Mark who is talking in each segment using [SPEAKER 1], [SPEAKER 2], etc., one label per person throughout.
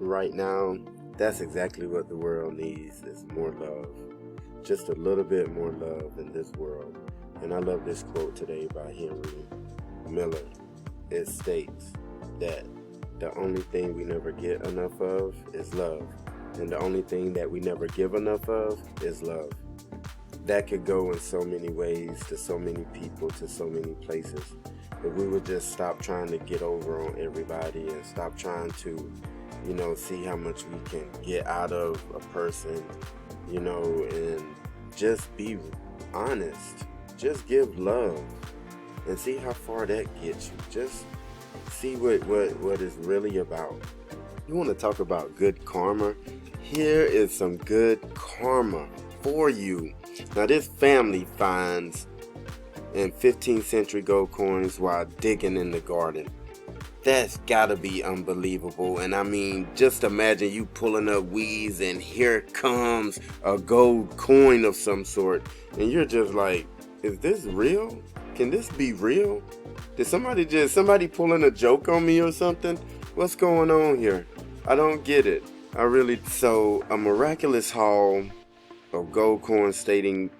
[SPEAKER 1] right now, that's exactly what the world needs, is more love. Just a little bit more love in this world. And I love this quote today by Henry Miller. It states that the only thing we never get enough of is love. And the only thing that we never give enough of is love. That could go in so many ways, to so many people, to so many places. If we would just stop trying to get over on everybody and stop trying to, see how much we can get out of a person, and just be honest. Just give love and see how far that gets you. Just see what it's really about. You want to talk about good karma? Here is some good karma for you. Now, this family finds in 15th century gold coins while digging in the garden. That's gotta be unbelievable. And I mean, just imagine you pulling up weeds and here comes a gold coin of some sort. And you're just like, is this real? Can this be real? Did somebody pulling a joke on me or something? What's going on here? I don't get it. So a miraculous haul of gold coins dating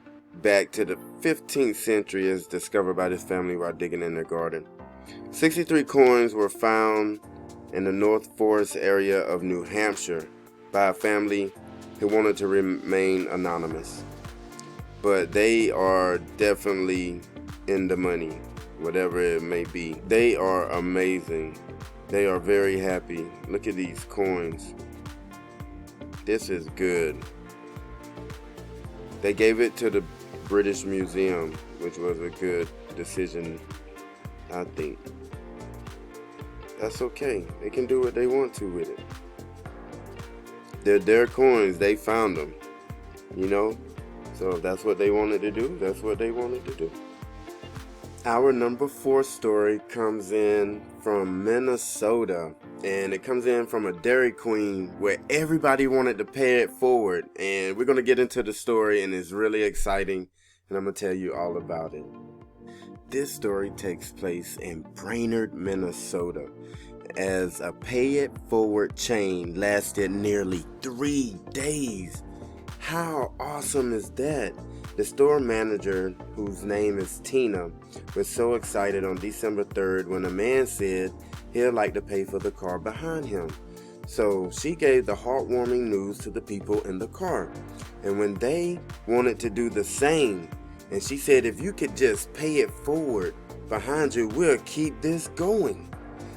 [SPEAKER 1] back to the 15th century is discovered by this family while digging in their garden. 63 coins were found in the North Forest area of New Hampshire by a family who wanted to remain anonymous. But they are definitely in the money, whatever it may be. They are amazing. They are very happy. Look at these coins. This is good. They gave it to the British Museum, which was a good decision, I think. That's okay. They can do what they want to with it. They're their coins. They found them. So if that's what they wanted to do, that's what they wanted to do. Our number 4 story comes in from Minnesota, and it comes in from a Dairy Queen where everybody wanted to pay it forward. And we're going to get into the story, and it's really exciting, and I'm going to tell you all about it. This story takes place in Brainerd, Minnesota, as a pay it forward chain lasted nearly 3 days. How awesome is that? The store manager, whose name is Tina, was so excited on December 3rd when a man said he'd like to pay for the car behind him. So she gave the heartwarming news to the people in the car. And when they wanted to do the same, and she said, if you could just pay it forward behind you, we'll keep this going.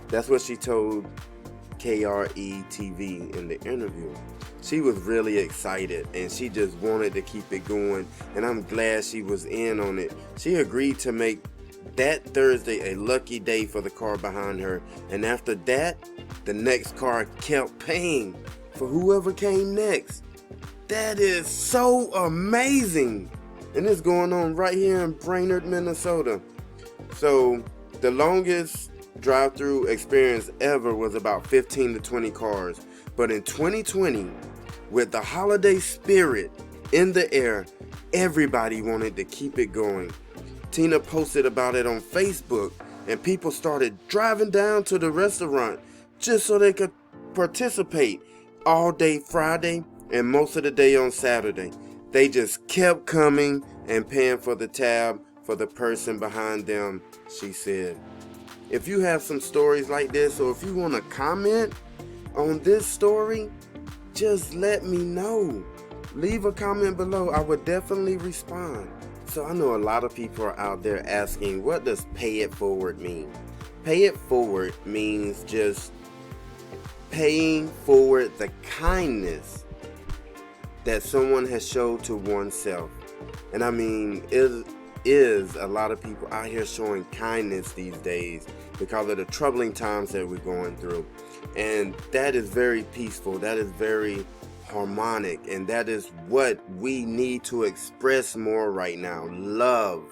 [SPEAKER 1] That's what she told KRE-TV in the interview. She was really excited and she just wanted to keep it going, and I'm glad she was in on it. She agreed to make that Thursday a lucky day for the car behind her, and after that, the next car kept paying for whoever came next. That is so amazing, and it's going on right here in Brainerd, Minnesota. So the longest drive-through experience ever was about 15 to 20 cars. But in 2020, with the holiday spirit in the air, everybody wanted to keep it going. Tina posted about it on Facebook, and people started driving down to the restaurant just so they could participate all day Friday and most of the day on Saturday. They just kept coming and paying for the tab for the person behind them, she said. If you have some stories like this, or if you want to comment on this story, just let me know. Leave a comment below. I would definitely respond. So I know a lot of people are out there asking, what does pay it forward mean? Pay it forward means just paying forward the kindness that someone has showed to oneself. And I mean, it is a lot of people out here showing kindness these days because of the troubling times that we're going through. And that is very peaceful. That is very harmonic. And that is what we need to express more right now. Love.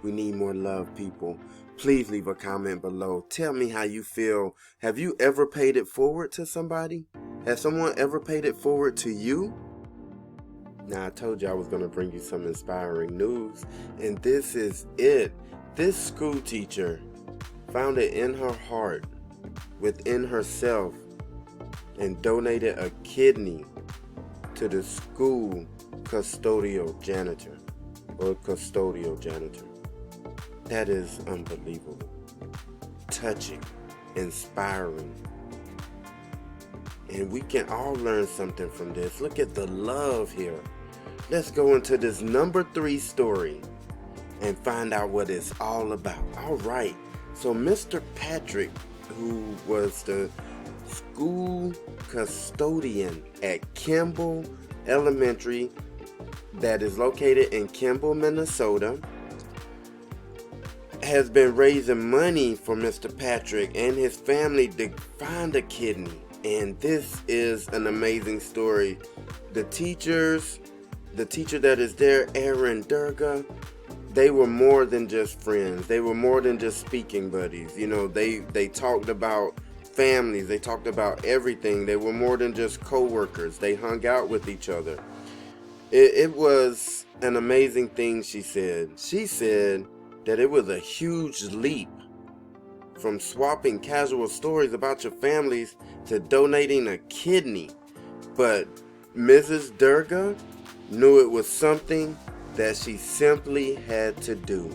[SPEAKER 1] We need more love, people. Please leave a comment below. Tell me how you feel. Have you ever paid it forward to somebody? Has someone ever paid it forward to you? Now, I told you I was going to bring you some inspiring news, and this is it. This school teacher found it in her heart, within herself, and donated a kidney to the school custodial janitor. That is unbelievable, touching, inspiring. And we can all learn something from this. Look at the love here. Let's go into this number 3 story and find out what it's all about. All right. So Mr. Patrick, who was the school custodian at Kimball Elementary that is located in Kimball, Minnesota, has been raising money for Mr. Patrick and his family to find a kidney. And this is an amazing story. The teacher that is there, Aaron Durga, they were more than just friends. They were more than just speaking buddies. You know, they talked about families. They talked about everything. They were more than just co-workers. They hung out with each other. It was an amazing thing, she said. She said that it was a huge leap from swapping casual stories about your families to donating a kidney. But Mrs. Durga knew it was something that she simply had to do.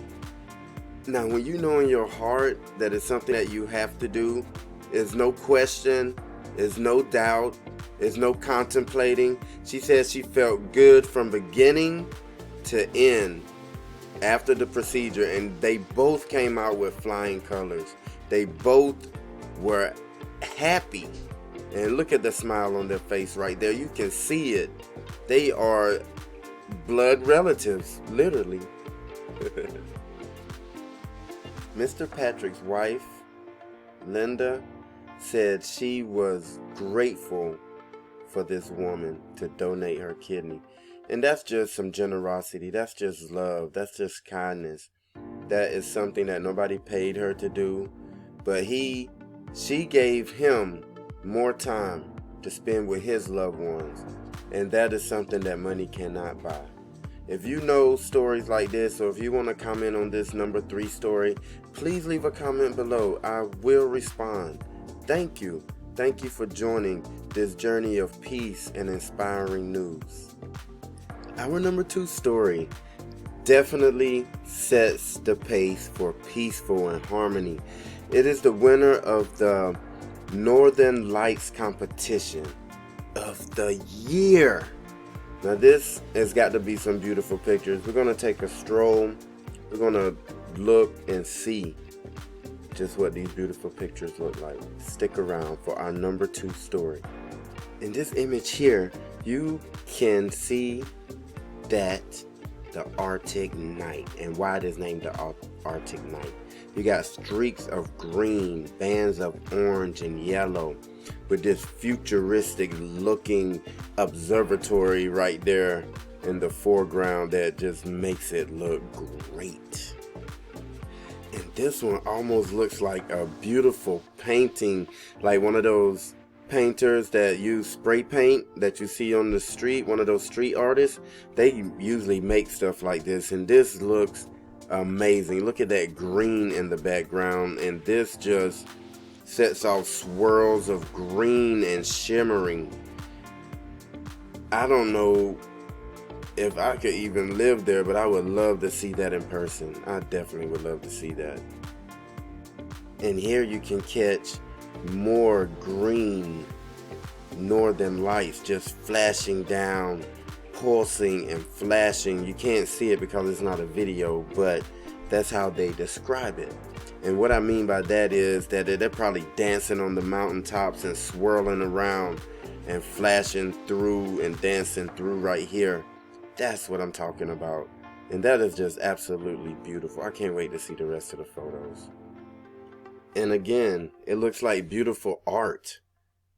[SPEAKER 1] Now, when you know in your heart that it's something that you have to do, there's no question, there's no doubt, there's no contemplating. She says she felt good from beginning to end after the procedure, and they both came out with flying colors. They both were happy. And look at the smile on their face right there. You can see it. They are blood relatives, literally. Mr. Patrick's wife, Linda, said she was grateful for this woman to donate her kidney. And that's just some generosity. That's just love. That's just kindness. That is something that nobody paid her to do. But she gave him more time to spend with his loved ones. And that is something that money cannot buy. If you know stories like this, or if you want to comment on this number 3 story, please leave a comment below. I will respond. Thank you. Thank you for joining this journey of peace and inspiring news. Our number 2 story definitely sets the pace for peaceful and harmony. It is the winner of the Northern Lights competition of the year. Now this has got to be some beautiful pictures. We're going to take a stroll. We're going to look and see just what these beautiful pictures look like. Stick around for our number 2 story. In this image here, you can see that the Arctic night, and why it is named the Arctic night. You got streaks of green, bands of orange and yellow, with this futuristic looking observatory right there in the foreground that just makes it look great. And this one almost looks like a beautiful painting, like one of those painters that use spray paint that you see on the street, one of those street artists. They usually make stuff like this, and this looks amazing. Look at that green in the background, and this just sets off swirls of green and shimmering. I don't know if I could even live there, but I would love to see that in person. I definitely would love to see that. And here you can catch more green northern lights just flashing down, pulsing and flashing. You can't see it because it's not a video, but that's how they describe it. And what I mean by that is that they're probably dancing on the mountaintops and swirling around and flashing through and dancing through right here. That's what I'm talking about. And that is just absolutely beautiful. I can't wait to see the rest of the photos. And again, it looks like beautiful art.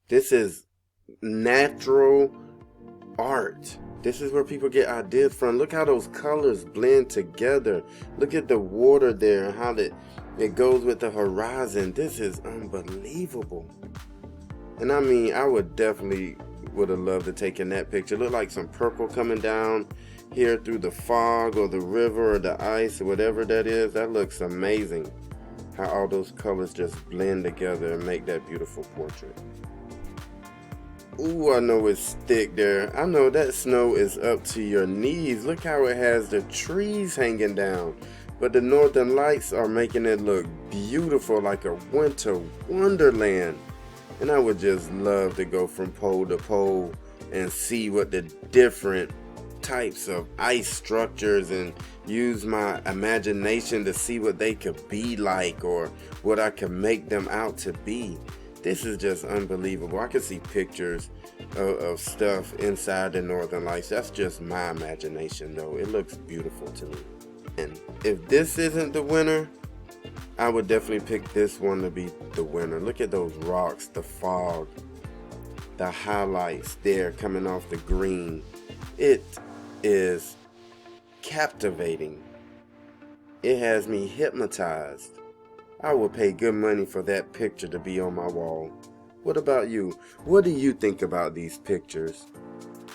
[SPEAKER 1] This is natural art. This is where people get ideas from. Look how those colors blend together. Look at the water there and how it goes with the horizon. This is unbelievable. And I mean, I would definitely would have loved to take in that picture. Look like some purple coming down here through the fog or the river or the ice or whatever that is. That looks amazing. How all those colors just blend together and make that beautiful portrait. Ooh, I know it's thick there. I know that snow is up to your knees. Look how it has the trees hanging down. But the northern lights are making it look beautiful, like a winter wonderland. And I would just love to go from pole to pole and see what the different types of ice structures, and use my imagination to see what they could be like or what I could make them out to be. This is just unbelievable. I can see pictures of stuff inside the northern lights. That's just my imagination though. It looks beautiful to me. And if this isn't the winner, I would definitely pick this one to be the winner. Look at those rocks, the fog, the highlights there coming off the green. It is captivating. It has me hypnotized. I will pay good money for that picture to be on my wall. What about you? What do you think about these pictures?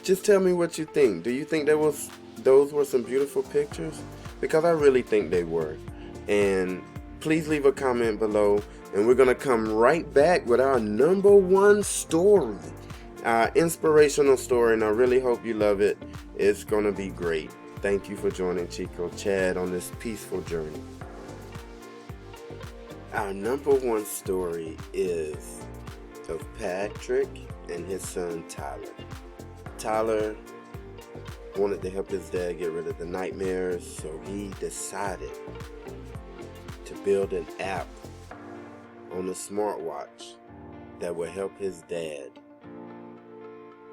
[SPEAKER 1] Just tell me what you think. Do you think those were some beautiful pictures? Because I really think they were. And please leave a comment below, and we're gonna come right back with our #1 story, our inspirational story, and I really hope you love it. It's gonna be great. Thank you for joining Chico Chad on this peaceful journey. Our #1 story is of Patrick and his son Tyler. Tyler wanted to help his dad get rid of the nightmares, so he decided to build an app on a smartwatch that would help his dad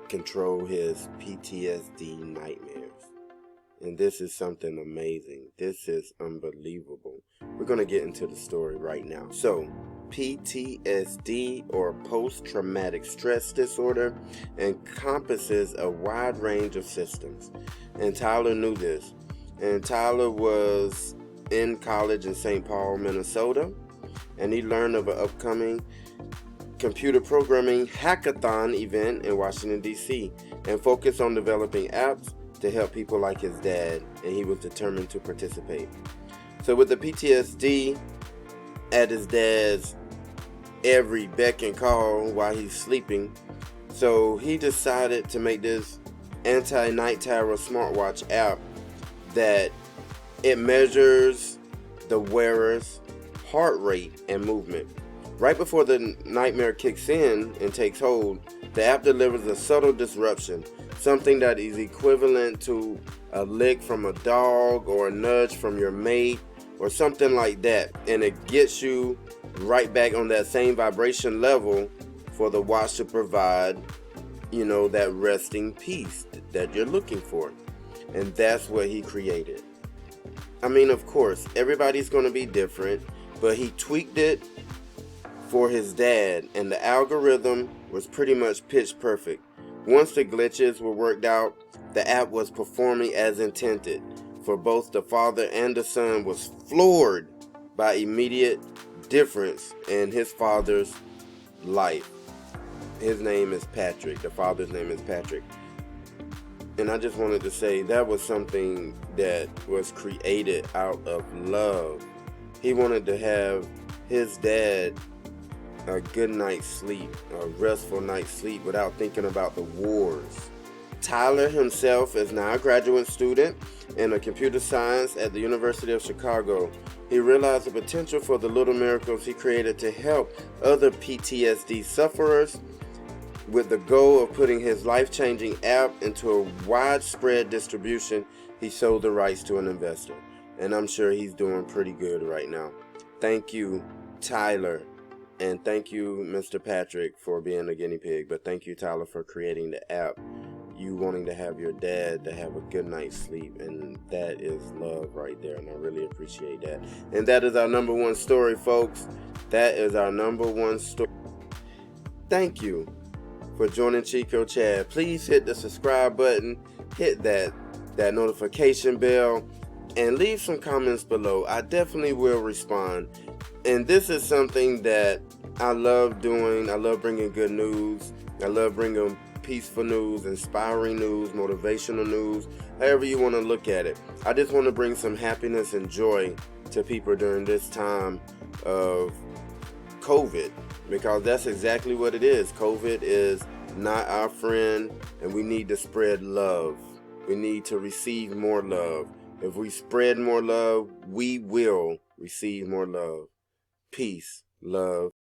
[SPEAKER 1] control his PTSD nightmares. And this is something amazing. This is unbelievable. We're going to get into the story right now. So, PTSD, or post-traumatic stress disorder, encompasses a wide range of systems. And Tyler knew this. And Tyler was in college in St. Paul, Minnesota. And he learned of an upcoming computer programming hackathon event in Washington, D.C. and focused on developing apps to help people like his dad, and he was determined to participate. So with the PTSD at his dad's every beck and call while he's sleeping, so he decided to make this anti-night terror smartwatch app that it measures the wearer's heart rate and movement. Right before the nightmare kicks in and takes hold, the app delivers a subtle disruption, something that is equivalent to a lick from a dog or a nudge from your mate or something like that. And it gets you right back on that same vibration level for the watch to provide, that resting peace that you're looking for. And that's what he created. I mean, of course, everybody's going to be different, but he tweaked it for his dad, and the algorithm was pretty much pitch perfect. Once the glitches were worked out, the app was performing as intended. For both the father and the son was floored by immediate difference in his father's life. His name is Patrick. The father's name is Patrick. And I just wanted to say that was something that was created out of love. He wanted to have his dad a good night's sleep, a restful night's sleep without thinking about the wars. Tyler himself is now a graduate student in computer science at the University of Chicago. He realized the potential for the little miracles he created to help other PTSD sufferers. With the goal of putting his life-changing app into a widespread distribution, he sold the rights to an investor. And I'm sure he's doing pretty good right now. Thank you, Tyler. And thank you, Mr. Patrick, for being a guinea pig. But thank you, Tyler, for creating the app. You wanting to have your dad to have a good night's sleep. And that is love right there. And I really appreciate that. And that is our #1 story, folks. That is our #1 story. Thank you for joining Chico Chad. Please hit the subscribe button. Hit that notification bell. And leave some comments below. I definitely will respond. And this is something that I love doing. I love bringing good news. I love bringing peaceful news, inspiring news, motivational news, however you want to look at it. I just want to bring some happiness and joy to people during this time of COVID, because that's exactly what it is. COVID is not our friend, and we need to spread love. We need to receive more love. If we spread more love, we will receive more love. Peace, love,